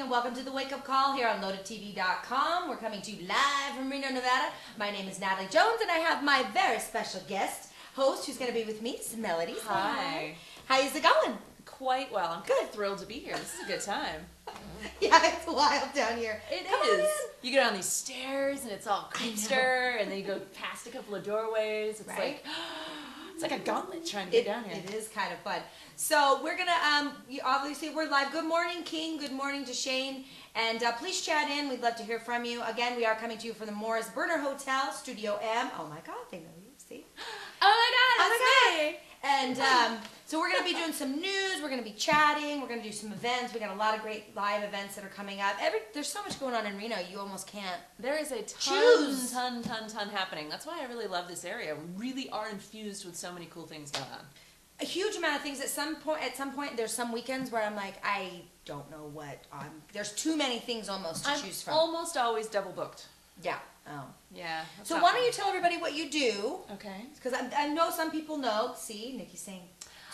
and welcome to the Wake Up Call here on LoadedTV.com. We're coming to you live from Reno, Nevada. My name is Natalie Jones, and I have my very special guest host who's going to be with me. It's Melody. Hi. How's it going? Quite well. I'm kind of thrilled to be here. This is a good time. Yeah, it's wild down here. Come on in. You go down these stairs, and it's all creepster, and then you go past a couple of doorways. It's right? It's like a gauntlet trying to get down here. It is kind of fun. So we're gonna obviously we're live. Good morning, King. Good morning to Shane. And please chat in. We'd love to hear from you. Again, we are coming to you from the Morris Burner Hotel, Studio M. Oh my God, they know you. See? Oh my God, that's me. And so we're going to be doing some news. We're going to be chatting. We're going to do some events. We got a lot of great live events that are coming up. There's so much going on in Reno. You almost can't. There is a ton happening. That's why I really love this area. We really are infused with so many cool things going on. A huge amount of things. At some point, there's some weekends where I'm like, I don't know what. There's too many things almost to choose from. I'm almost always double booked. Yeah. Oh. Yeah. So why don't you tell everybody what you do? Okay. Because I know some people know. See, Nikki's saying.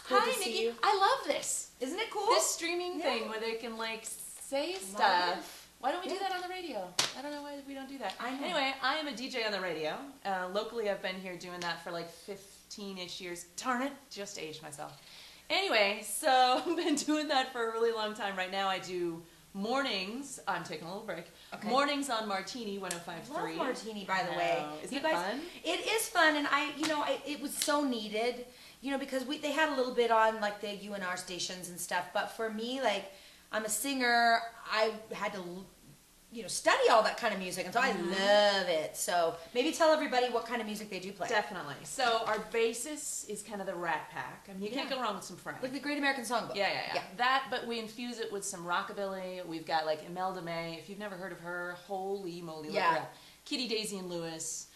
Hi, Nikki. I love this. Isn't it cool? This streaming thing where they can like say stuff. Why don't we do that on the radio? I don't know why we don't do that. I know. Anyway, I am a DJ on the radio. Locally, I've been here doing that for like 15-ish years. Darn it, just aged myself. Anyway, so I've been doing that for a really long time. Right now, I do mornings. I'm taking a little break. Okay. Mornings on Martini 105.3. I love Martini, by the way. Isn't it fun? It is fun, and it was so needed. Because they had a little bit on like the UNR stations and stuff, but for me, like I'm a singer, I had to, study all that kind of music, and so I love it. So maybe tell everybody what kind of music they do play. Definitely. So our basis is kind of the Rat Pack. I mean, you can't go wrong with some Frank. Like the Great American Songbook. Yeah. That, but we infuse it with some rockabilly. We've got like Imelda May. If you've never heard of her, holy moly, look her up. Kitty, Daisy, and Lewis.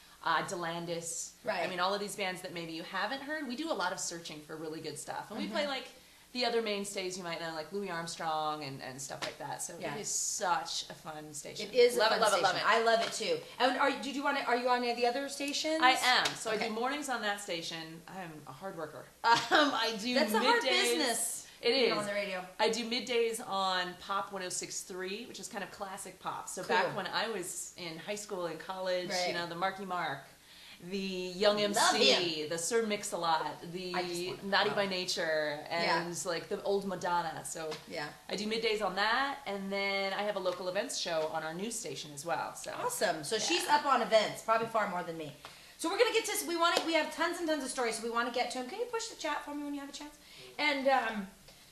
Delandis. Right. I mean, all of these bands that maybe you haven't heard. We do a lot of searching for really good stuff. And we play like the other mainstays you might know, like Louis Armstrong and stuff like that. So it is such a fun station. It is love a fun station. Love it. I love it too. And are you on any of the other stations? I am. So I do mornings on that station. I'm a hard worker. I do That's middays. a hard business. It is. On the radio. I do middays on Pop 106.3, which is kind of classic pop. So back when I was in high school and college, the Marky Mark, the Young MC, the Sir Mix-a-Lot, the Naughty by Nature, and like the old Madonna. So I do middays on that, and then I have a local events show on our news station as well. So awesome. So she's up on events, probably far more than me. So we're gonna get to. We have tons and tons of stories, so we want to get to them. Can you push the chat for me when you have a chance? And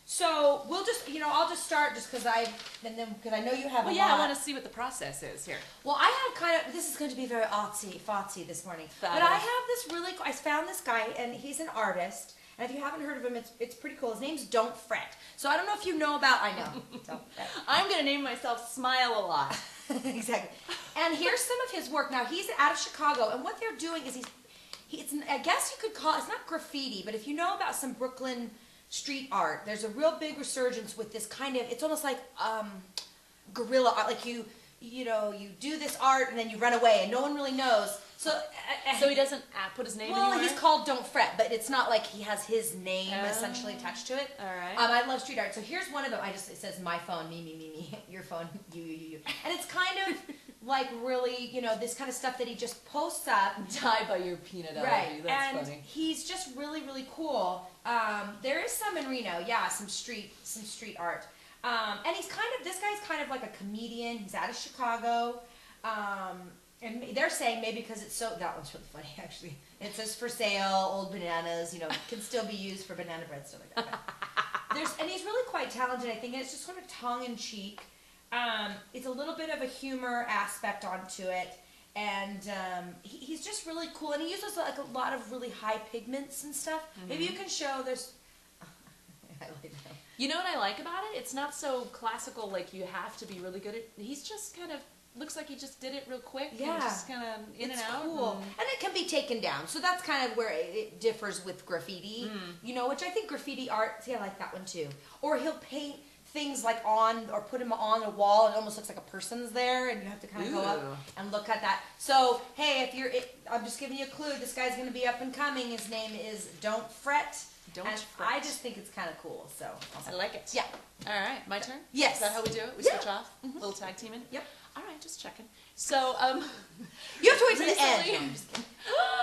so we'll just, I'll just start just because I know you have a lot. I want to see what the process is here. Well, I have this is going to be very artsy this morning. But I have this I found this guy, and he's an artist. And if you haven't heard of him, it's pretty cool. His name's Don't Fret. So I don't know if you know about, I know. Don't Fret. I'm going to name myself Smile a Lot. Exactly. And here's some of his work. Now, he's out of Chicago, and what they're doing is I guess you could call it's not graffiti, but if you know about some Brooklyn street art, there's a real big resurgence with this kind of, it's almost like guerrilla art, like you do this art and then you run away and no one really knows. So he doesn't put his name anywhere? Well, he's called Don't Fret, but it's not like he has his name essentially attached to it. All right. I love street art. So here's one of them. It says my phone, me, your phone, you. And it's kind of like really, this kind of stuff that he just posts up. Die by your peanut allergy. Right. That's and funny. He's just really, really cool. There is some in Reno, some street art. And this guy's kind of like a comedian. He's out of Chicago. And they're saying maybe because that one's really funny actually. It says for sale, old bananas, can still be used for banana bread, stuff like that. And he's really quite talented, I think, and it's just sort of tongue in cheek. It's a little bit of a humor aspect onto it. And he's just really cool, and he uses like a lot of really high pigments and stuff. Maybe you can show this. I like that. You know what I like about it? It's not so classical, like you have to be really good at. He's just kind of looks like he just did it real quick. Yeah, and just kind of in and out. Cool, and it can be taken down. So that's kind of where it differs with graffiti. Which I think graffiti art. See, I like that one too. Or he'll paint things like on or put them on a wall, and it almost looks like a person's there, and you have to kind of go up and look at that. So hey, I'm just giving you a clue. This guy's going to be up and coming. His name is Don't Fret. Don't And fret. I just think it's kind of cool, so. I like it. Yeah. All right, my turn? Yes. Is that how we do it? We Yeah. switch off? Little tag teaming? Yep. All right, just checking. So, You have to wait till the end. recently- No, I'm just kidding.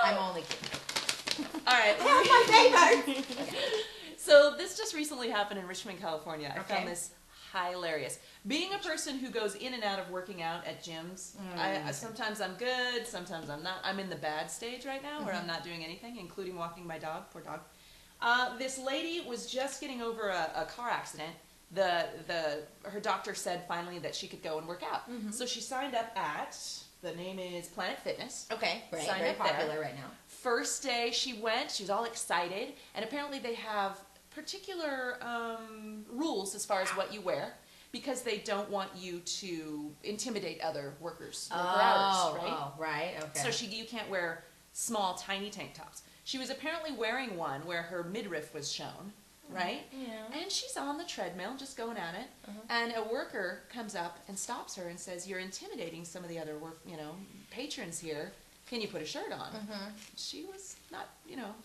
I'm only kidding. all right. Have my favorite. So this just recently happened in Richmond, California. I Okay. found this hilarious. Being a person who goes in and out of working out at gyms, I sometimes I'm good, sometimes I'm not. I'm in the bad stage right now where I'm not doing anything, including walking my dog. Poor dog. This lady was just getting over a car accident. Her doctor said finally that she could go and work out. So she signed up at, the name is Planet Fitness. Okay, right, Signed very up there. popular right now. First day she went, she was all excited, and apparently they have particular rules as far as what you wear because they don't want you to intimidate other workers, right? Oh, right, okay. So you can't wear small, tiny tank tops. She was apparently wearing one where her midriff was shown, right? Yeah. And she's on the treadmill, just going at it, and a worker comes up and stops her and says, "You're intimidating some of the other patrons here. Can you put a shirt on?" She was not,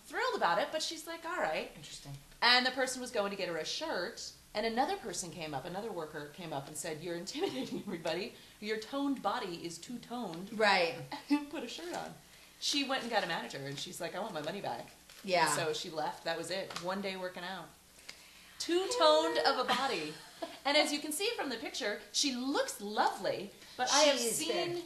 thrilled about it, but she's like, "All right." Interesting. And the person was going to get her a shirt, and another worker came up and said, "You're intimidating everybody. Your toned body is too toned. Right. Put a shirt on." She went and got a manager, and she's like, "I want my money back." Yeah. So she left. That was it. One day working out. Too toned of a body. And as you can see from the picture, she looks lovely, but I have She is seen very-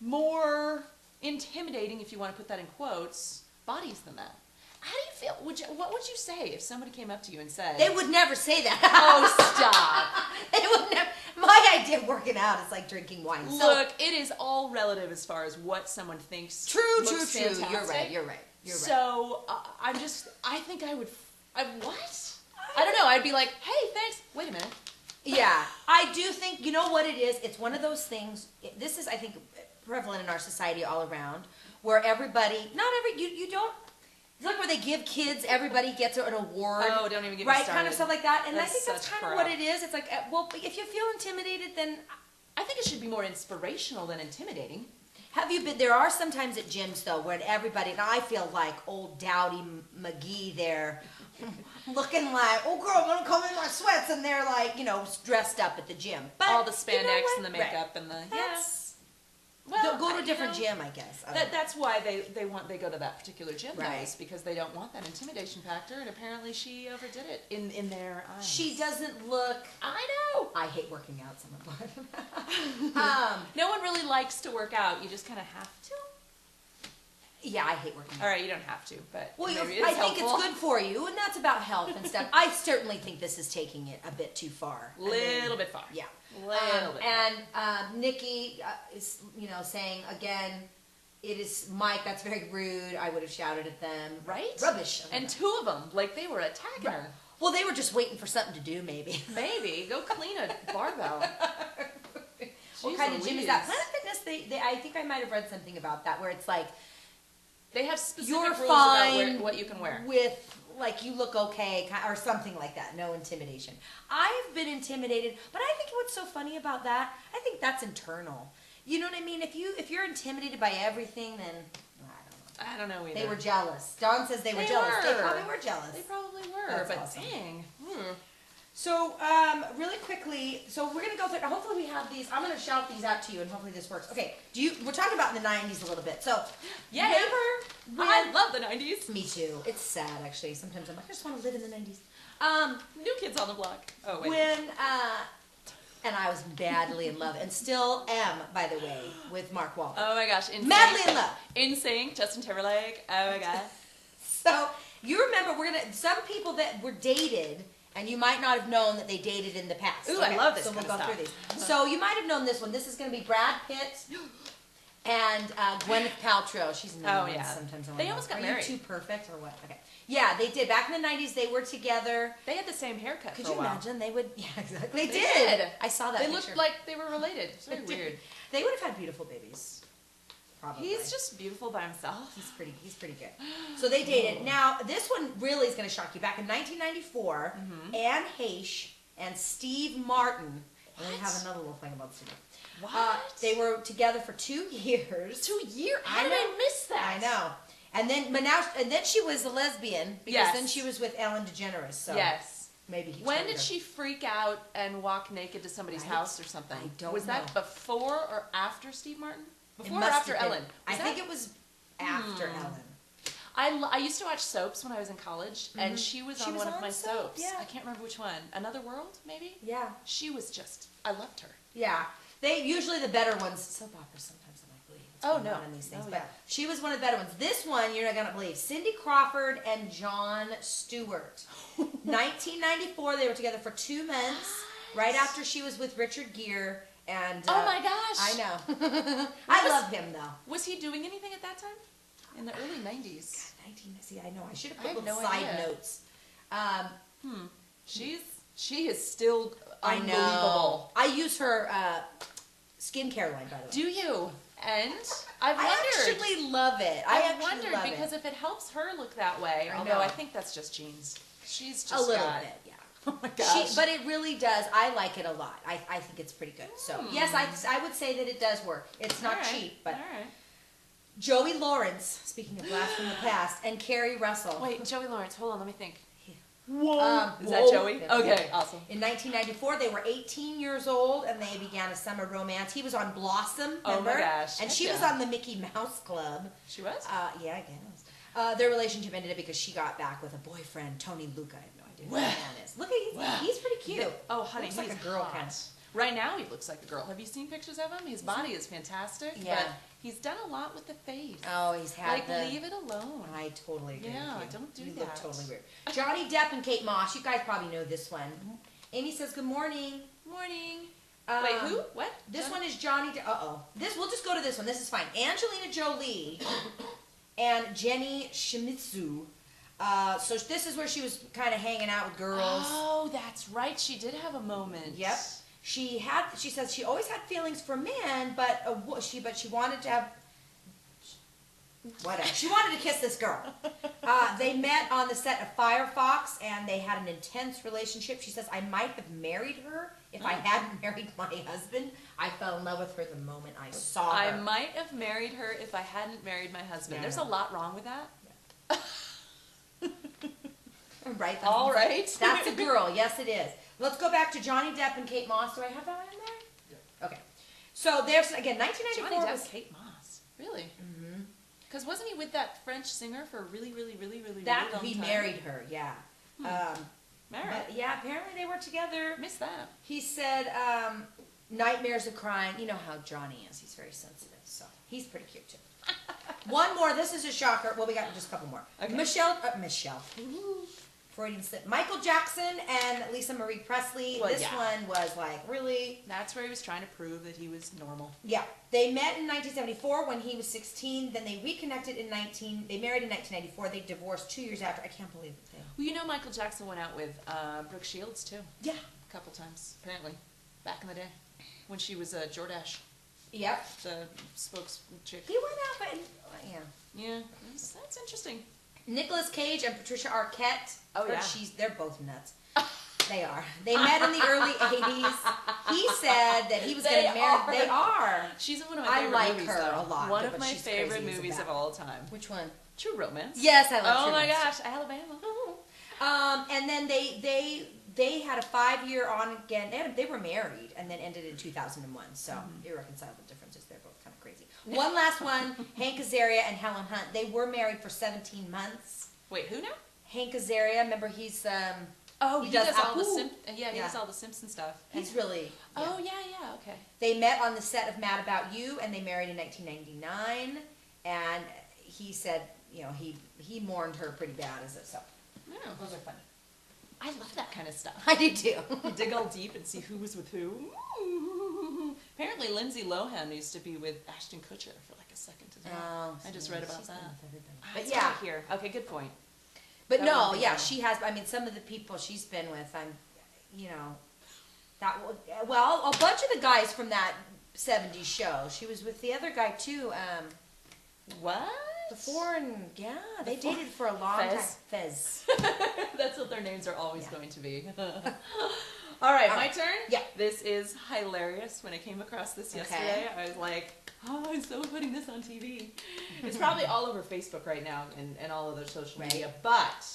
more intimidating, if you want to put that in quotes, bodies than that. How do you feel? What would you say if somebody came up to you and said, They would never say that. "Oh, stop"? They would never. My idea of working out is like drinking wine. Look, it is all relative as far as what someone thinks. True. looks fantastic. You're right. So I think I would. What? I don't know. I'd be like, "Hey, thanks." Wait a minute. Yeah, I do think, you know what it is? It's one of those things, this is, I think, prevalent in our society all around, where everybody, you don't, it's like where they give kids, everybody gets an award. Oh, don't even get me right, started. kind of stuff like that. And I That's think that's such kind of crap. what it is. It's like, well, if you feel intimidated, then I think it should be more inspirational than intimidating. have you been, there are some times at gyms, though, where everybody, and I feel like old Dowdy McGee there, looking like, "Oh, girl, I'm gonna come in my sweats," and they're like, dressed up at the gym. But All the you know spandex what? and the makeup and the That's- Well, go to a different gym, I guess. That's why they go to that particular gym, Right. guys, because they don't want that intimidation factor, and apparently she overdid it in their eyes. She doesn't look. I know. I hate working out. Someone. No one really likes to work out. You just kind of have to. Yeah, I hate working All out. right, you don't have to, but Well, maybe I it's think helpful. it's good for you, and that's about health and stuff. I certainly think this is taking it a bit too far. Little bit far. Yeah. Little bit. And Nikki is, saying again, it is Mike. That's very rude. I would have shouted at them. Right? Rubbish. And two of them, like they were attacking her. Well, they were just waiting for something to do, maybe. Maybe go clean a barbell. What Jeez kind of gym is Louise. that? Planet Fitness. They I think I might have read something about that, where it's like, They have specific you're rules fine about what you can wear. with, like, you look okay, or something like that. No intimidation. I've been intimidated, but I think what's so funny about that, I think that's internal. You know what I mean? If you're intimidated by everything, then I don't know either. they were jealous. Dawn says they were jealous. They probably were jealous. They probably were, That's but awesome. dang. So, really quickly, so we're gonna go through. Hopefully, we have these. I'm gonna shout these out to you, and hopefully, this works. Okay. We're talking about in the '90s a little bit. So, Yay. remember when? I love the 90s. Me too. It's sad, actually. Sometimes I'm like, I just want to live in the '90s. New Kids on the Block. Oh, wait. When and I was madly in love, and still am, by the way, with Mark Wahlberg. Oh my gosh. NSYNC. Madly in love. NSYNC, Justin Timberlake. Oh my god. So you remember, some people that were dated, and you might not have known that they dated in the past. Ooh, I love this So we'll kind go of through stuff. these. So you might have known this one. This is going to be Brad Pitt and Gwyneth Paltrow. She's in the Oh, ones yeah. sometimes. They almost got Are married. you too perfect or what? Okay. Yeah, they did. Back in the '90s, they were together. They had the same haircut Could for you a while. imagine? They would. Yeah, exactly. They They did. did. I saw that. They picture. looked like they were related. It's very weird. They would have had beautiful babies. Probably. He's just beautiful by himself. He's pretty good. So they dated. Now, this one really is going to shock you. Back in 1994, Anne Heche and Steve Martin. And we have another little thing about Steve. What? They were together for 2 years. 2 years? How I did know. I miss that? I know. And then she was a lesbian because then she was with Ellen DeGeneres. So yes. Maybe he When turned did her. she freak out and walk naked to somebody's house or something? I don't Was know. that before or after Steve Martin? Before or must after have been. Ellen? I think it was after Ellen. I used to watch soaps when I was in college, and she was on one of my soaps. Yeah. I can't remember which one. Another World, maybe? Yeah. She was just, I loved her. Yeah. They usually the better ones. Soap operas sometimes I'm like, believe what's going on in these things. Oh, but yeah. she was one of the better ones. This one you're not gonna believe. Cindy Crawford and Jon Stewart. 1994. They were together for 2 months. Right after she was with Richard Gere. And oh my gosh! I know. I love him though. Was he doing anything at that time? In the early 90s. God, 19. See, I know. I should have I put have little no side idea. notes. She is still I unbelievable. know. I use her skincare line, by the way. Do you? And I've wondered. I actually love it. I wondered because if it helps her look that way, I although know. I think that's just genes. She's just a little got, bit, yeah. Oh my gosh. But it really does. I like it a lot. I think it's pretty good. So yes, I would say that it does work. It's not All right. cheap, but All right. Joey Lawrence, speaking of blast from the past, and Carrie Russell. Wait, Joey Lawrence. Hold on, let me think. Whoa. Is that Joey? Yeah. Okay, awesome. In 1994, they were 18 years old, and they began a summer romance. He was on Blossom, remember? Oh my gosh. And Heck she was yeah. on the Mickey Mouse Club. She was? Yeah, I guess. Their relationship ended because she got back with a boyfriend, Tony Luca. I have no idea who that man is. Look at he's pretty cute. Oh, honey, Looks he's like a girl hot. kind of. Right now, he looks like a girl. Have you seen pictures of him? His body is fantastic. Yeah. But he's done a lot with the face. Oh, he's had Like, leave it alone. I totally agree Yeah, with you. don't do You that. look totally weird. Johnny Depp and Kate Moss. You guys probably know this one. Amy says good morning. Morning. Wait, who? What? This one is Johnny Depp. We'll just go to this one. This is fine. Angelina Jolie and Jenny Shimizu. So this is where she was kind of hanging out with girls. Oh, that's right. She did have a moment. Yep. She says she always had feelings for men, but she wanted to have whatever. She wanted to kiss this girl. They met on the set of Firefox, and they had an intense relationship. She says, I might have married her if I hadn't married my husband. I fell in love with her the moment I saw her. I might have married her if I hadn't married my husband. Yeah. There's a lot wrong with that. Right? All right. That's a girl. Yes, it is. Let's go back to Johnny Depp and Kate Moss. Do I have that in there? Yeah. Okay. So there's, again, 1994 Johnny Depp, was... Kate Moss. Really? Mm-hmm. Because wasn't he with that French singer for a really long He time? married her, yeah. Married? But yeah, apparently they were together. Missed that. He said, nightmares of crying. You know how Johnny is. He's very sensitive, so he's pretty cute, too. One more. This is a shocker. Well, we got just a couple more. Okay. Michelle. Freudian slip. Michael Jackson and Lisa Marie Presley. Well, this yeah. one was like, really? That's where he was trying to prove that he was normal. Yeah. They met in 1974 when he was 16. Then they reconnected they married in 1994. They divorced 2 years after. I can't believe it. Well, you know Michael Jackson went out with Brooke Shields, too. Yeah. A couple times, apparently. Back in the day. When she was Jordache. Yep. The spokes chick. He went out, but yeah. Yeah. That's interesting. Nicolas Cage and Patricia Arquette. Oh, yeah. They're both nuts. They are. They met in the early 80s. He said that he was going to marry. They are. She's in one of my favorite I like movies, her though. a lot. One but of my she's favorite crazy as a movies bat. of all time. Which one? True Romance. Yes, I love Oh True my Romance. gosh, Alabama. And then they had a 5-year on again. They were married and then ended in 2001. So irreconcilable differences. They're both kind of crazy. One last one. Hank Azaria and Helen Hunt. They were married for 17 months. Wait, who now? Hank Azaria. Remember, he's he does all the Apu. he does all the Simpson stuff. He's really. Yeah. Oh yeah, okay. They met on the set of Mad About You, and they married in 1999. And he said, he mourned her pretty bad as it. So those are funny. I love that kind of stuff. I do too. You dig all deep and see who was with who. Apparently, Lindsay Lohan used to be with Ashton Kutcher for like a second as well. I just read about she's that. been with everybody. But But yeah, here. Okay, good point. but That no, would be yeah, fun. she has. I mean, some of the people she's been with, well, a bunch of the guys from that '70s show. She was with the other guy too. What? They dated for a long time. Fez. That's what their names are always going to be. All right, my turn? Yeah. This is hilarious. When I came across this yesterday, I was like, oh, I'm so putting this on TV. It's probably all over Facebook right now and all other social media. But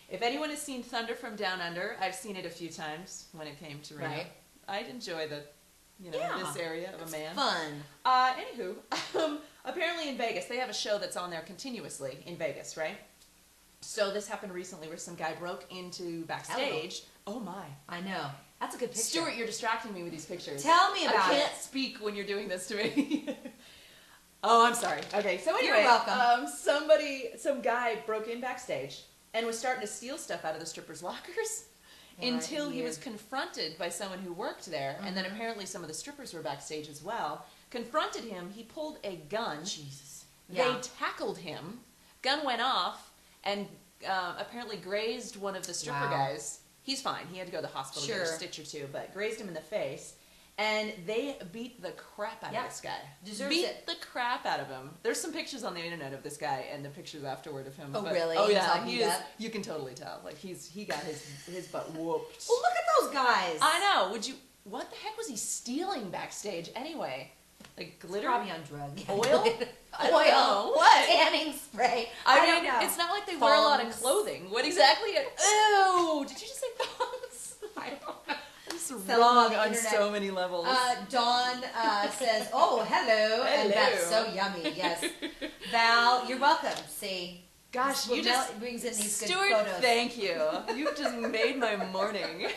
if anyone has seen Thunder from Down Under, I've seen it a few times when it came to Reno. Right. I'd enjoy the, this area of a man. Fun. Anywho, apparently in Vegas, they have a show that's on there continuously in Vegas, right? So this happened recently where some guy broke into backstage. Hello. Oh my. I know. That's a good picture. Stuart, you're distracting me with these pictures. Tell me about I can't speak when you're doing this to me. Oh, I'm sorry. Okay, so anyway, You're welcome. Some guy broke in backstage and was starting to steal stuff out of the strippers' lockers until he was confronted by someone who worked there, and then apparently some of the strippers were backstage as well. Confronted him, he pulled a gun. Jesus. They tackled him. Gun went off and apparently grazed one of the stripper guys. He's fine. He had to go to the hospital to get a stitch or two, but grazed him in the face. And they beat the crap out of this guy. Beat the crap out of him. There's some pictures on the internet of this guy and the pictures afterward of him. Oh, really? Oh, yeah. He is. You can totally tell. Like he got his butt whooped. Well, look at those guys. I know. What the heck was he stealing backstage anyway? Like glitter? Probably on drugs. Oil? Oil. What? Tanning spray. I mean, it's not like they wear a lot of clothing. What exactly? Ew! Did you just say thongs? I don't know. It's wrong on so many levels. Dawn says, "Oh, hello," and that's so yummy. Yes, Val, you're welcome. See, gosh, you just brings in these Stuart, good photos. Thank you. You just made my morning.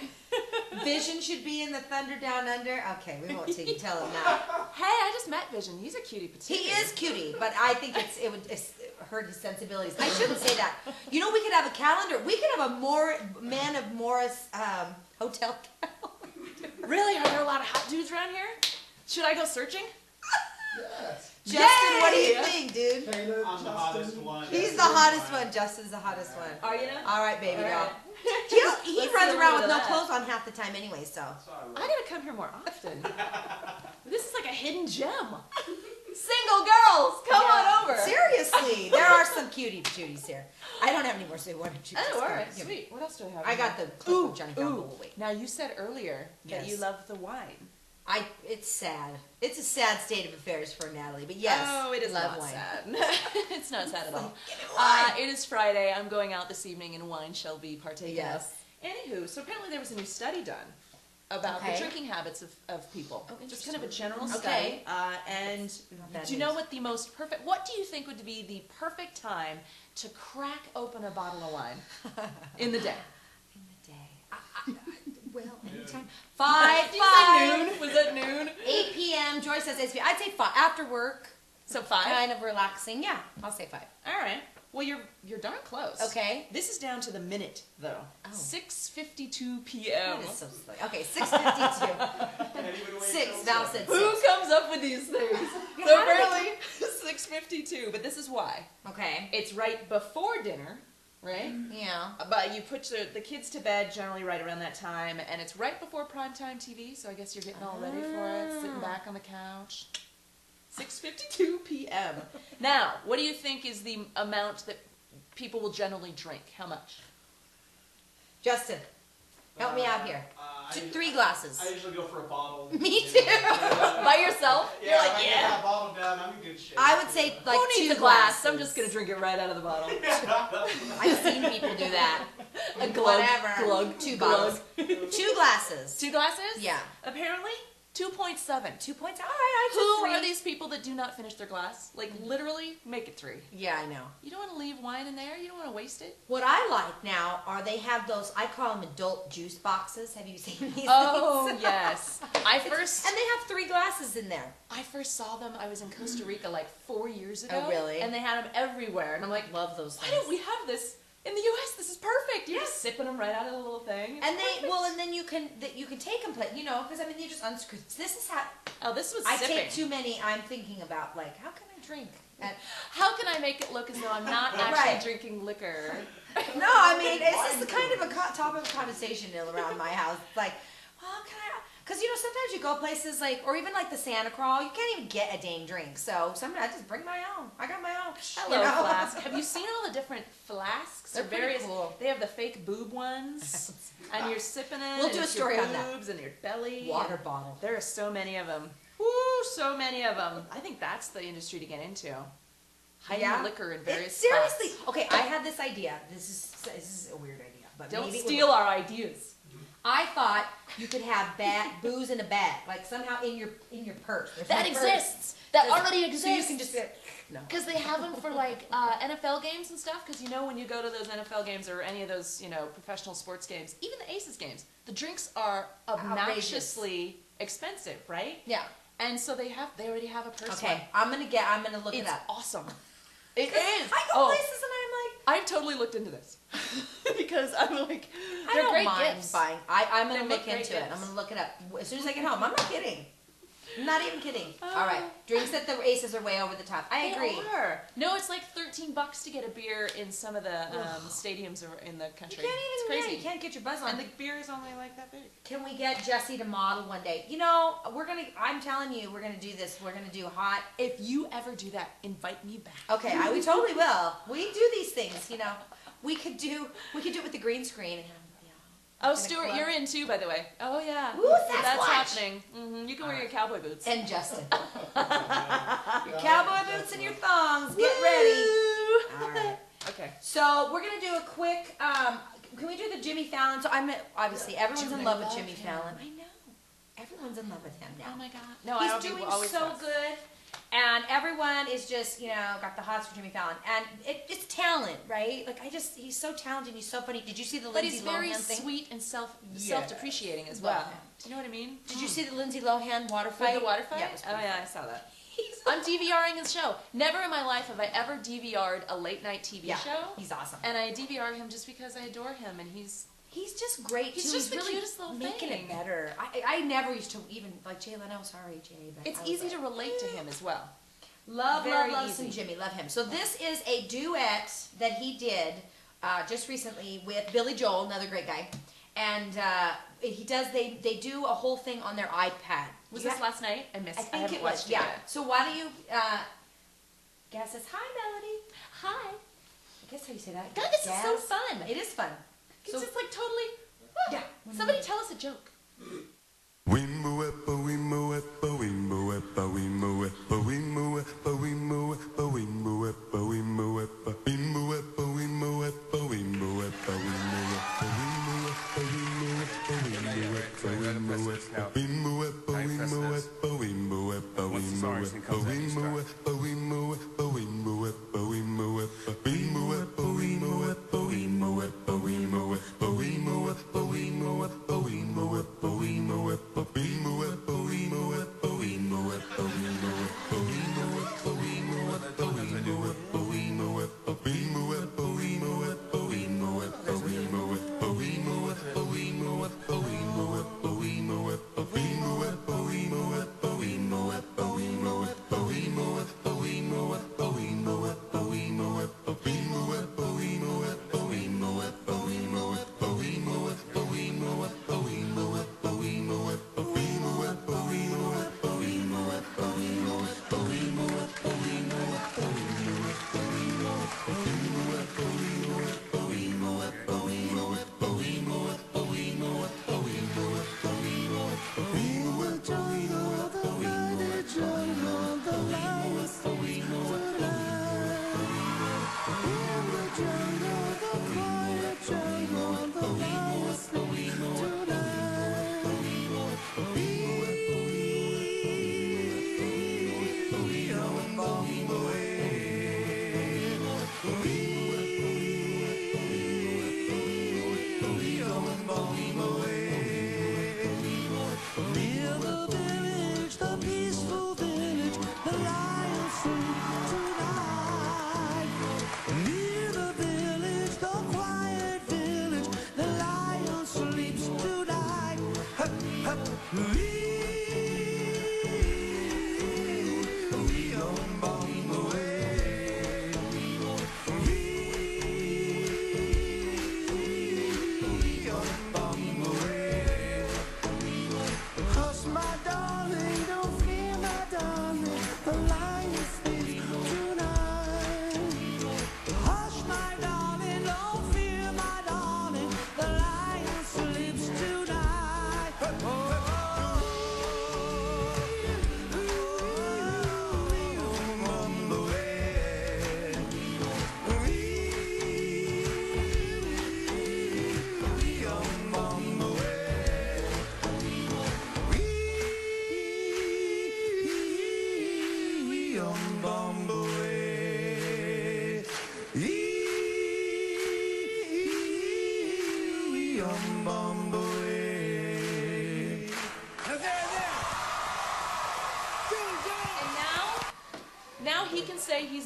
Vision should be in the Thunder Down Under. Okay, we won't tell him that. Hey, I just met Vision. He's a cutie patootie. He is cutie, but I think it would hurt his sensibilities. I shouldn't say that. You know, we could have a calendar. We could have a Man of Morris hotel calendar. Really? Are there a lot of hot dudes around here? Should I go searching? Yes. Justin, what do you think, dude? Taylor, I'm the hottest one. He's the hottest one. Justin's the hottest one. Are you now? All right, baby All girl. right. He Let's runs see a around little with bit no of that. clothes on half the time anyway, so. I gotta come here more often. This is like a hidden gem. Single girls, come on over. Seriously, there are some cutie patooties here. I don't have any more, so one or two. Oh, all right, sweet. What else do I have? I got the clip of Johnny Bravo. Now you said earlier that you love the wine. It's sad. It's a sad state of affairs for Natalie, but yes. Oh, it is love not wine. sad. It's not sad at all. Give me wine. It is Friday. I'm going out this evening, and wine shall be partaken Yes. of. Anywho, so apparently there was a new study done about the drinking habits of people. Oh, just kind of a general Okay. study. And That do you know is. what the most perfect? What do you think would be the perfect time to crack open a bottle of wine in the day? In the day. Well, anytime. Did you say noon? Was that noon? 8 p.m. Joy says 8 p.m. I'd say 5. After work. So 5? Kind of relaxing. Yeah, I'll say 5. All right. Well, you're darn close. Okay. This is down to the minute, though. Oh. 6:52 p.m. That is so silly. Okay, 6:52. 6. Val said 6. Who comes up with these things? Yeah, So how do they apparently 6:52, but this is why. Okay. It's right before dinner, right? Yeah. But you put the kids to bed generally right around that time, and it's right before primetime TV, so I guess you're getting all ready for it, sitting back on the couch. 6:52 p.m. Now, what do you think is the amount that people will generally drink? How much? Justin, help me out here. 3 glasses. I usually go for a bottle. Me too. By yourself? Yeah, You're if like, I get that bottle down, I'm in good shape. I would say like who 2 needs a glass? glasses. I'm just gonna drink it right out of the bottle. I've seen people do that. A glug, Whatever. glug, 2 glug. bottles. 2 glasses. 2 glasses? Yeah. Apparently, 2.7. 2 points. All right, Who I said 3. are these people that do not finish their glass? Like, literally, make it 3. Yeah, I know. You don't want to leave wine in there. You don't want to waste it. What I like now are they have those, I call them adult juice boxes. Have you seen these Oh, things? yes. And they have 3 glasses in there. I first saw them, I was in Costa Rica like 4 years ago. Oh, really? And they had them everywhere. And I'm like, Love those why things. don't we have this in the U.S.? This is perfect. You're just sipping them right out of the little thing. And then you can take them, because I mean, you just unscrew. This is how Oh, this was I sipping. take too many. I'm thinking about like, how can I drink? How can I make it look as though I'm not actually drinking liquor? No, I mean, it's just the kind of a topic of conversation around my house. Like, well, can I? Because, you know, sometimes you go places like, or even like the Santa Crawl, you can't even get a dang drink. So sometimes I just bring my own. I got my own. Hello, flask. Have you seen all the different flasks? They're pretty cool. They have the fake boob ones, and you're sipping it. We'll do a story on that. Boobs and your belly. Water bottle. There are so many of them. Woo, so many of them. I think that's the industry to get into. Hiding liquor in various seriously. spots. Okay, I had this idea. This is a weird idea, but Don't maybe steal our ideas. I thought you could have booze in a bag, like somehow in your purse. That exists. That already exists. So you can just be like, no. Because they have them for like NFL games and stuff. Because you know when you go to those NFL games or any of those professional sports games, even the Aces games, the drinks are obnoxiously expensive, right? Yeah. And so they already have a purse. Okay, one. I'm gonna look it up. It's awesome. It is. I go places and I'm like, I've totally looked into this because I'm like, I they're don't great mind gifts. buying. I'm They gonna make look great into it. gifts. I'm gonna look it up as soon as I get home. I'm not kidding. I'm not even kidding. Oh. All right, drinks at the Aces are way over the top. I agree. They are. No, it's like $13 to get a beer in some of the stadiums in the country. You can't even. It's crazy. You can't get your buzz on. And the beer is only like that big. Can we get Jesse to model one day? You know, I'm telling you, we're gonna do this. We're gonna do hot. If you ever do that, invite me back. Okay, we totally will. We do these things. You know, we could do it with the green screen. Oh, Stuart, you're in too, by the way. Oh yeah. Woo, that's Sasquatch. happening. You can wear your cowboy boots. And Justin, your cowboy boots and your thongs. Get ready. All right. Okay. So we're gonna do a quick. Can we do the Jimmy Fallon? So obviously everyone's in love with Jimmy Fallon. I know. Everyone's in love with him now. Oh my God. No, He's I don't think doing always so was. good, and everyone is just got the hots for Jimmy Fallon, and it's talent, right? Like he's so talented, he's so funny. Did you see the But Lindsay he's very Lohan thing? sweet and self-depreciating as well. Love him. Do you know what I mean? Did you see the Lindsay Lohan water fight? The water fight? Yeah, it was Oh pretty yeah, I saw that. I'm DVRing his show. Never in my life have I ever DVR'd a late night TV show. He's awesome. And I DVR him just because I adore him, and he's just great. He's too. just the really cutest little making thing. it better. I never used to even like Jay Leno. Sorry, Jay, but it's easy to relate to him as well. love very some easy. Jimmy. Love him. So this is a duet that he did just recently with Billy Joel, another great guy, and they do a whole thing on their iPad. Was this last night? I missed. I think haven't it watched was. Yeah. yet. So why don't you Gaz says hi, Melody. Hi. I guess how you say that. God, this is so Gaz. fun. It is fun. It's So just like totally. yeah. Somebody tell us a joke.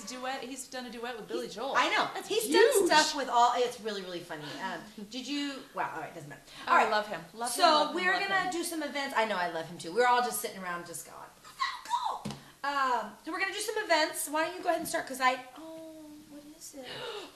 duet. He's done a duet with Billy Joel. I know. That's He's huge. done stuff with all. It's really, really funny. Did you? Wow. All right, doesn't matter. Oh, All right, I love him. Love him, so love him, we're love gonna him. do some events. I know I love him too. We're all just sitting around, just going, "Go, go." So we're gonna do some events. Why don't you go ahead and start? Cause what is it?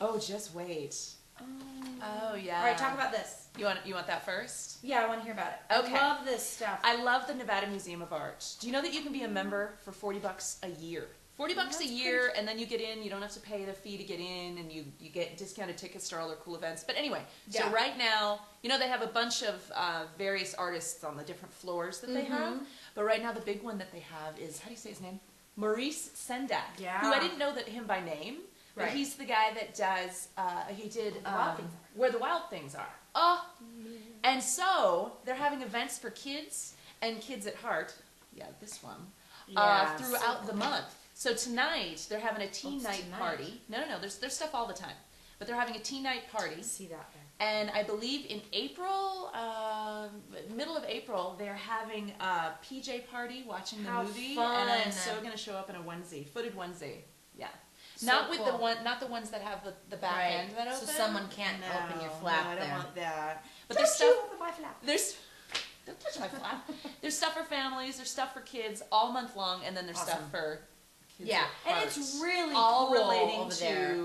Oh, just wait. Oh yeah. All right, talk about this. You want that first? Yeah, I want to hear about it. Okay. I love this stuff. I love the Nevada Museum of Art. Do you know that you can be a member for $40 a year? $40 That's a year, and then you get in. You don't have to pay the fee to get in, and you get discounted tickets to all their cool events. But anyway, Yeah. so right now, you know, they have a bunch of various artists on the different floors that they have. But right now, the big one that they have is, how do you say his name? Maurice Sendak. Yeah. Who I didn't know that him by name. But Right. he's the guy that does, he did Wild Things Are. Where the Wild Things Are. Oh. And so, they're having events for kids and kids at heart. Yeah, this one. Yeah, Throughout so the cool. month. So tonight, they're having a teen it's night tonight. party. No, there's stuff all the time. But they're having a teen night party. see that there. And I believe in April, middle of April, they're having a PJ party watching the How movie. fun. And I'm so going to show up in a onesie, footed onesie. Yeah. So not with cool. not the ones that have the back Right. end that open. So someone can't open your flap No, I don't there. want that. But Don't there's stuff. you open my flap. There's don't touch my flap. There's stuff for families. There's stuff for kids all month long, and then there's stuff Awesome. for kids. Yeah, at and heart. it's really all cool relating over to there.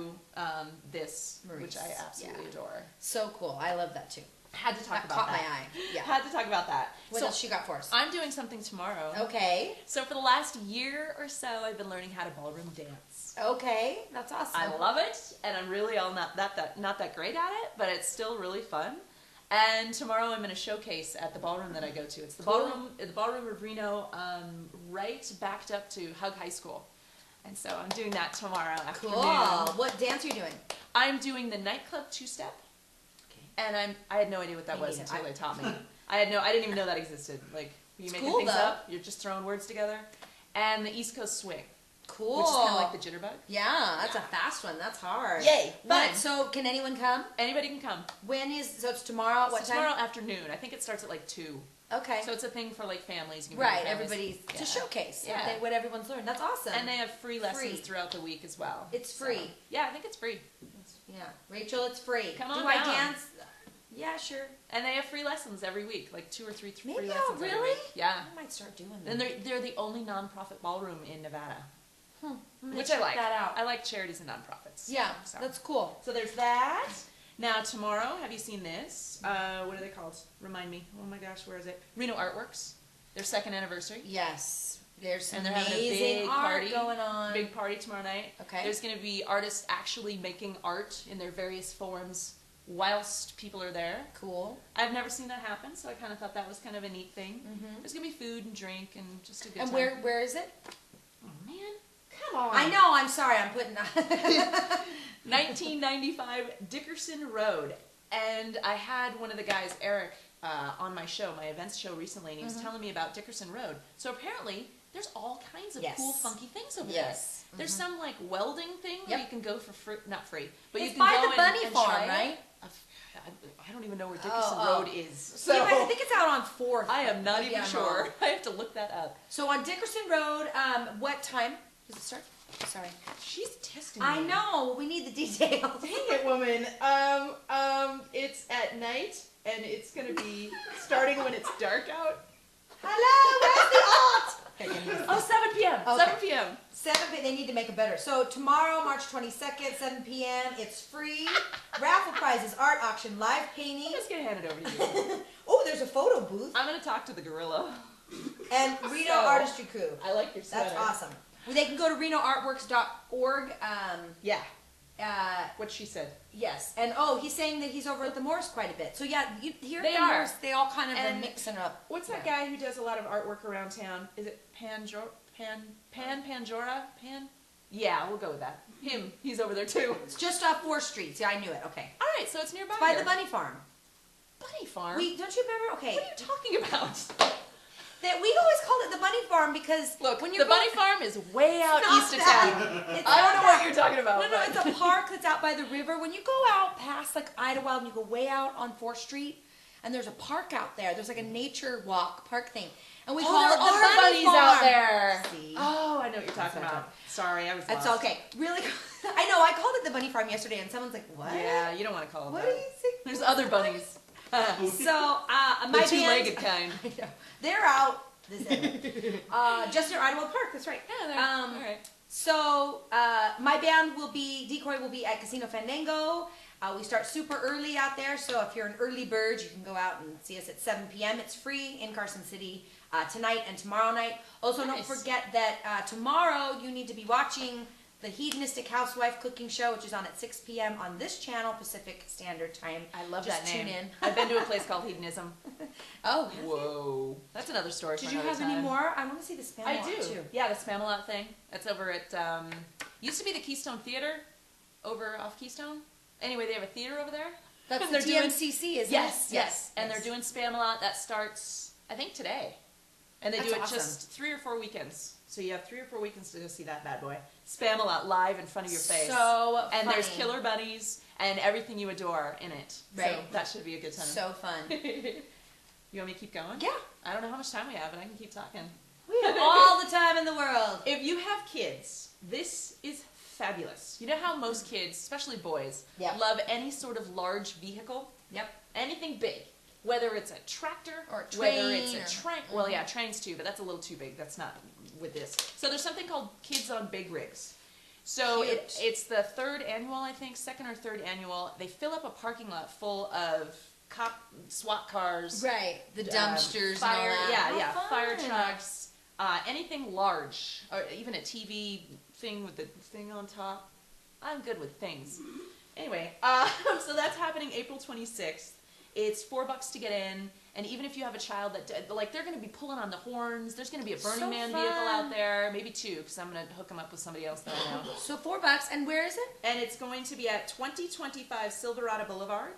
this, Maurice, which I absolutely yeah. adore. So cool. I love that too. Had to talk That about caught that. my eye. Yeah. Had to talk about that. What so else you got for us? I'm doing something tomorrow. Okay. So for the last year or so, I've been learning how to ballroom dance. Okay. That's awesome. I love it, and I'm really all not that great at it, but it's still really fun. And tomorrow I'm in a showcase at the ballroom that I go to. It's the Cool. ballroom of Reno, right backed up to Hug High School. And so I'm doing that tomorrow afternoon. Cool. What dance are you doing? I'm doing the nightclub two-step, Okay. and I had no idea what that Me was neither. until they taught me. I didn't even know that existed. Like, you It's making cool, things though. up, you're just throwing words together. And the East Coast swing, Cool. which is kind of like the jitterbug. Yeah, that's a fast one. That's hard. Yay, But fun. so can anyone come? Anybody can come. When is so it's tomorrow at what So time? tomorrow afternoon. I think it starts at like 2. Okay. So it's a thing for like families. You can bring right, your families. everybody's Yeah. to showcase Yeah. what everyone's learned. That's awesome. And they have free lessons Free. throughout the week as well. It's So, free. yeah, I think it's free. Yeah, Rachel, it's free. Come on Do I down. dance? Yeah, sure. And they have free lessons every week, like 2 or 3 free Maybe lessons I'll every really. week. Yeah. I might start doing Then that. they're the only nonprofit ballroom in Nevada, I'm gonna which check I like. that out. I like charities and nonprofits. Yeah, So. that's cool. So there's that. Now tomorrow, have you seen this? What are they called? Remind me. Oh my gosh, where is it? Reno Artworks. Their 2nd anniversary. Yes, there's some And they're having a amazing big art party. going on. Big party tomorrow night. Okay. There's going to be artists actually making art in their various forms whilst people are there. Cool. I've never seen that happen, so I kind of thought that was kind of a neat thing. Mhm. There's going to be food and drink and just a good And time. where is it? Oh man, come on. I know. I'm sorry. I'm putting. 1995 Dickerson Road. And I had one of the guys, Eric, on my show, my events show recently, and he was telling me about Dickerson Road. So apparently, there's all kinds of Yes. cool, funky things over Yes. there. There's some like welding thing where Yep. you can go for free, not free, but It's you can by go the and- Bunny and Farm, try it. right? I don't even know where Dickerson Oh. Road is. So Yeah, I think it's out on 4th. I am not Maybe even I'm sure. wrong. I have to look that up. So on Dickerson Road, what time does it start? Sorry. She's testing I me. know. We need the details. Dang it, woman. It's at night, and it's gonna be starting when it's dark out. Hello, where's the alt? Oh, 7 p.m. Okay. 7 p.m. 7 p.m. They need to make it better. So tomorrow, March 22nd, 7 p.m. It's free. Raffle prizes, art auction, live I'm painting. just gonna hand it over to you. Oh, there's a photo booth I'm gonna talk to the gorilla. and Reno So- Artistry Crew. I like your sweater. That's awesome. Well, they can go to renoartworks.org. Yeah, what she said. Yes, and he's saying that he's over at the Morse quite a bit. So yeah, here They at the are. Morse, they all kind of are And mixing up. What's that guy who does a lot of artwork around town? Is it Panjora? Yeah, we'll go with that. Him, he's over there too. It's just off 4th Street. See, I knew it. Okay. All right, so it's nearby. It's by here. the Bunny Farm. Bunny Farm. Don't you remember? Okay. What are you talking about? That we always called it the Bunny Farm because Look, when the you're Bunny going, Farm is way out not east of that. town. It's I don't not know that. what you're talking about. No, but- it's a park that's out by the river. When you go out past like Idlewild and you go way out on 4th Street, and there's a park out there. There's like a nature walk park thing. And we Oh, call there it the are bunny bunnies farm. out there. See? Oh, I know what you're talking That's about. Sorry, I was It's lost. okay. Really? I know. I called it the bunny farm yesterday, and someone's like, "What? Yeah, you don't want to call it What that. are you saying?" There's other bunnies. So my The band, two-legged kind. I know. They're out. This is just near Idlewood Park. That's right. Yeah, all right. So my band Decoy will be at Casino Fandango. We start super early out there, so if you're an early bird, you can go out and see us at 7 p.m. It's free in Carson City tonight and tomorrow night. Also, Nice. don't forget that tomorrow you need to be watching the Hedonistic Housewife Cooking Show, which is on at 6 p.m. on this channel, Pacific Standard Time. I love Just that name. tune in. I've been to a place called Hedonism. Oh, Whoa. That's another story for did you another have time. any more? I want to see the spam. I do. Too. Yeah, the Spamalot thing. It's over at, used to be the Keystone Theater over off Keystone. Anyway, they have a theater over there. That's And the they're doing- TMCC, isn't Yes, it? yes. And they're doing Spamalot. That starts, I think, today. And they do it That's just 3 or 4 weekends. So you have 3 or 4 weekends to go see that bad boy. Spamalot live in front of your face. So and there's funny. killer bunnies and everything you adore in it. Right. So that should be a good time. So fun. You want me to keep going? Yeah. I don't know how much time we have, but I can keep talking. We have all the time in the world. If you have kids, this is fabulous. You know how most kids, especially boys, Yep. love any sort of large vehicle? Yep. Anything big. Whether it's a tractor, Or a whether it's train, a or- train. Well, yeah, trains too, but that's a little too big. That's not with this. So there's something called Kids on Big Rigs. So Cute. it's the 3rd annual, I think, 2nd or 3rd annual. They fill up a parking lot full of cop SWAT cars. Right. The dumpsters Fire, and all that. yeah, How fire fun. trucks, anything large, or even a TV thing with the thing on top. I'm good with things. Anyway, so that's happening April 26th. It's $4 to get in, and even if you have a child that, like, they're going to be pulling on the horns. There's going to be a Burning So Man fun. vehicle out there, maybe 2, because I'm going to hook them up with somebody else that I know. So $4, and where is it? And it's going to be at 2025 Silverado Boulevard,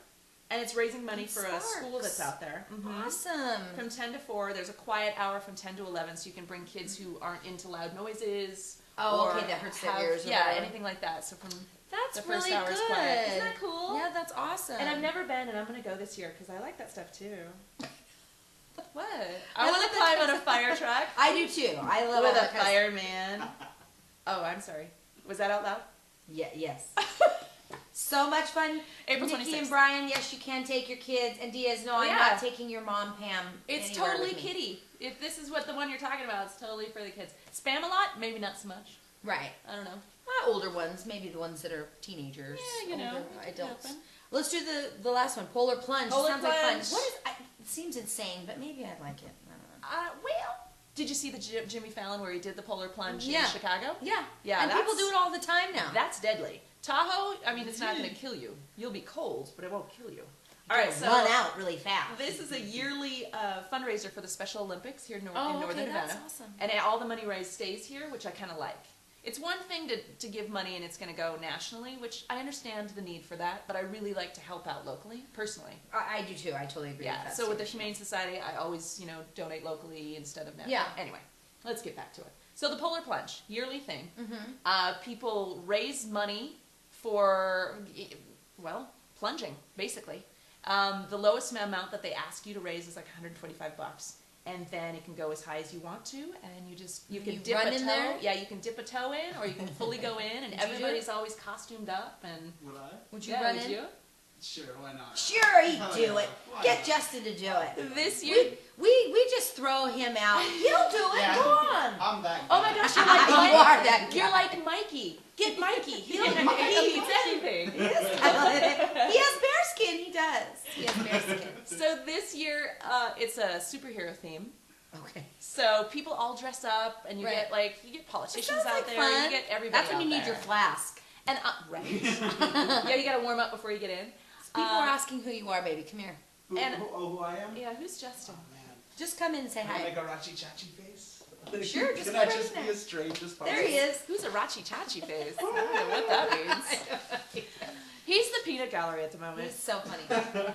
and it's raising money for a school Sparks. that's out there. Mhm. Awesome. From 10 to 4, there's a quiet hour from 10 to 11, so you can bring kids who aren't into loud noises. Oh, or okay, that hurts their have- ears or Yeah, whatever. anything like that. So from That's the first really hour good. is quiet. Isn't that cool? Yeah, that's awesome. And I've never been, and I'm going to go this year because I like that stuff too. What? I I want love to that climb on a fire truck I do too. I love all with a that kind of- fireman. Oh, I'm sorry. Was that out loud? Yeah, yes. So much fun. April Nikki 26th. and Brian, yes, you can take your kids. And Diaz, no, I'm yeah. not taking your mom, Pam. It's anywhere totally with me. kiddie. If this is what the one you're talking about, it's totally for the kids. Spam-a-lot, maybe not so much. Right. I don't know. Older ones, maybe the ones that are teenagers. Yeah, you know, older it could adults. happen. Let's do the last one, Polar Plunge. Polar Sounds like fun. Plunge. What is? It seems insane, but maybe I'd like it. I don't know. Well, did you see the Jimmy Fallon where he did the polar plunge Yeah. in Chicago? Yeah, Yeah, and people that's- do it all the time now. That's deadly. Tahoe, I mean, it's not going to kill you. You'll be cold, but it won't kill you. All right, so run out really fast. this is a yearly fundraiser for the Special Olympics here in, in Oh, Northern okay, Nevada. that's awesome. And all the money raised stays here, which I kind of like. It's one thing to give money and it's going to go nationally, which I understand the need for that, but I really like to help out locally, personally. I do too. I totally agree. Yeah, with that so with the too. Humane Society, I always, donate locally instead of national. Yeah. Anyway, let's get back to it. So the Polar Plunge, yearly thing. Mm-hmm. People raise money for, well, plunging, basically. The lowest amount that they ask you to raise is like $125. And then it can go as high as you want to, and you can dip run a in toe. there? Yeah, you can dip a toe in, or you can fully go in, and Would you do everybody's always costumed up. And Would I? Would you yeah, run would in? you? Sure, why not? Sure, he'd Oh, do yeah. it. Why Get not? Justin to do it. This year, We just throw him out. He'll do it. Yeah. Go on. I'm that oh guy. my gosh, you're like You Mike. are that You're guy. like Mikey. Get Mikey. He Mikey. eats anything. He has bear skin. He does. He has bear skin. So this year, it's a superhero theme. Okay. So people all dress up, and you Right. get politicians Sounds out like there. fun. You get everybody. That's when out you need there. your flask. And right. Yeah, you got to warm up before you get in. People are asking who you are, baby. Come here. Who, and- who I am? Yeah, who's Justin? Oh, man. Just come in and say Can I hi. make a rachi chachi face? Sure, just Can go I right just in be there. as strange as possible? There he is. Who's a Rachi Chachi face? I don't know what that means. He's the peanut gallery at the moment. He's so funny.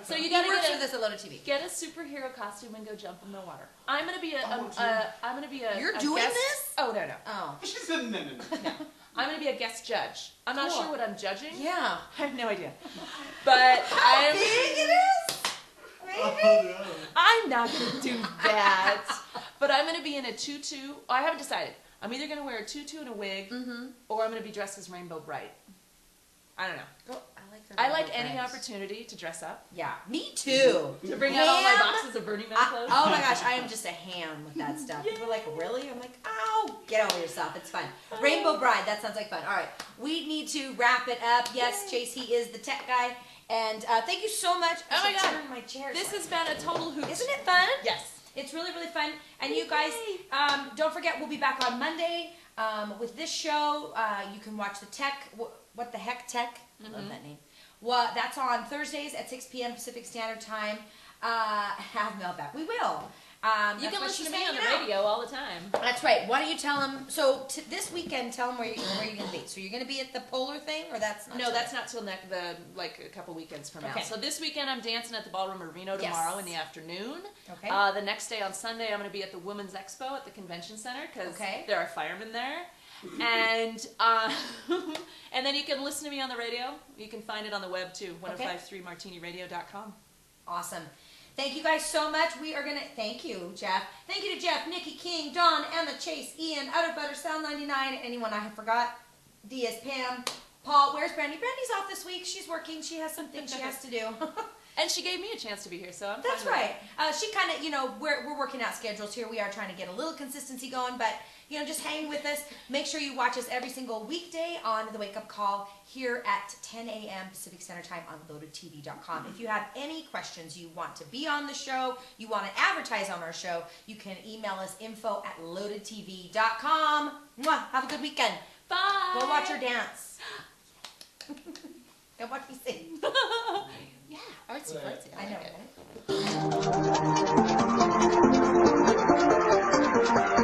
So you He gotta works for get this at LoadedTV. get a superhero costume and go jump in the water. I'm gonna be a You're a doing guest- this? Oh no. Oh. She said no. I'm gonna be a guest judge. I'm not Cool. sure what I'm judging. Yeah. I have no idea. But How I'm big it is? Man, baby. Oh no. I'm not gonna do that. But I'm gonna be in a tutu. I haven't decided. I'm either gonna wear a tutu and a wig, or I'm gonna be dressed as Rainbow Bright. I don't know. Oh, I like that. I like any opportunity to dress up. Yeah, me too. To bring out all my boxes of Burning Man clothes. Oh my gosh, I am just a ham with that stuff. People are like, really? I'm like, oh, get over yourself. It's fun. Rainbow Bride, that sounds like fun. All right, we need to wrap it up. Yes, Chase, he is the tech guy. And thank you so much. Oh my God. Turn my chair. This has been a total hoot. Isn't it fun? Yes. It's really, really fun. And you guys, don't forget, we'll be back on Monday with this show. You can watch the tech. What the heck tech? I love that name. Well, that's on Thursdays at 6 p.m. Pacific Standard Time. Have Mel back. We will. You can listen to me on the radio all the time. That's right. Why don't you tell them? So this weekend, tell them where you're going to be. So you're going to be at the Polar thing, or that's not? No, that's not till a couple weekends from now. So this weekend I'm dancing at the Ballroom of Reno tomorrow in the afternoon. Okay. The next day on Sunday I'm going to be at the Women's Expo at the Convention Center because there are firemen there. And and then you can listen to me on the radio. You can find it on the web too, 1053martiniradio.com. Awesome. Thank you guys so much. We are going to, thank you, Jeff. Thank you to Jeff, Nikki King, Dawn, Emma, Chase, Ian, Outer Butter, Sound 99, anyone I forgot, Diaz, Pam, Paul. Where's Brandy? Brandy's off this week. She's working. She has some things she has to do. And she gave me a chance to be here, so I'm That's right. She kind of, we're working out schedules here. We are trying to get a little consistency going, but, just hang with us. Make sure you watch us every single weekday on the Wake Up Call here at 10 a.m. Pacific Standard Time on LoadedTV.com. If you have any questions, you want to be on the show, you want to advertise on our show, you can email us info@LoadedTV.com. Mwah! Have a good weekend. Bye! Go watch her dance. Go watch me sing. Yeah, artsy fartsy. I know, right?